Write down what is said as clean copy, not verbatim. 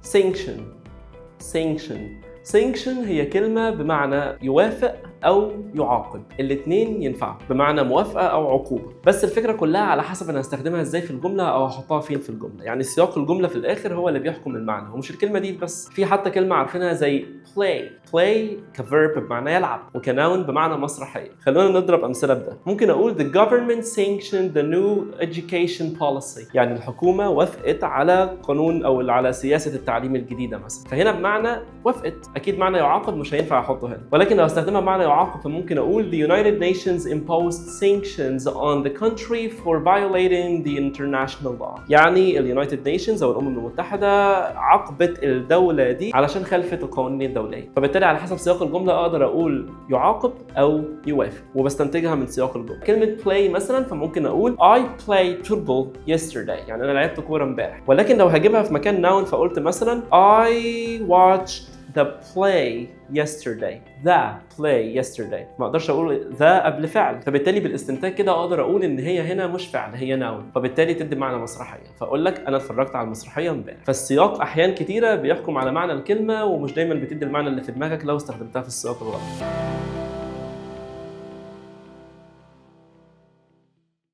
sanction sanction هي كلمة بمعنى يوافق أو يعاقب، الاتنين ينفعوا بمعنى موافقة أو عقوبة، بس الفكرة كلها على حسب أنا هستخدمها إزاي في الجملة أو هحطها فين في الجملة. يعني سياق الجملة في الآخر هو اللي بيحكم المعنى، ومش الكلمة دي بس، في حتى كلمة عارفينها زي play كverb بمعنى يلعب، وكnoun بمعنى مسرحية. خلونا نضرب أمثلة بده. ممكن أقول the government sanctioned the new education policy، يعني الحكومة وافقت على قانون أو على سياسة التعليم الجديدة مثلا، فهنا بمعنى وافقت، أكيد معنى يعاقب مش هينفع أحطه هنا، ولكن لو استخدمها بمعنى يعاقب فممكن أقول the United Nations imposed sanctions on the country for violating the international law، يعني ال United Nations أو الأمم المتحدة عاقبت الدولة دي علشان خالفت القوانين الدولية، فبالتالي على حسب سياق الجملة أقدر أقول يعاقب أو يوافق، وبستنتجها من سياق الجملة. كلمة play مثلا فممكن أقول I played football yesterday، يعني أنا لعبت كورة امبارح، ولكن لو هجيبها في مكان noun فقلت مثلا I watched the play yesterday، the play yesterday، ما اقدرش اقول the قبل فعل، فبالتالي بالاستنتاج كده اقدر اقول ان هي هنا مش فعل، هي noun، فبالتالي تدي معنى مسرحيه، فاقول لك انا اتفرجت على المسرحيه امبارح. فالسياق احيان كتيره بيحكم على معنى الكلمه، ومش دايما بتدي المعنى اللي في دماغك لو استخدمتها في السياق الغلط.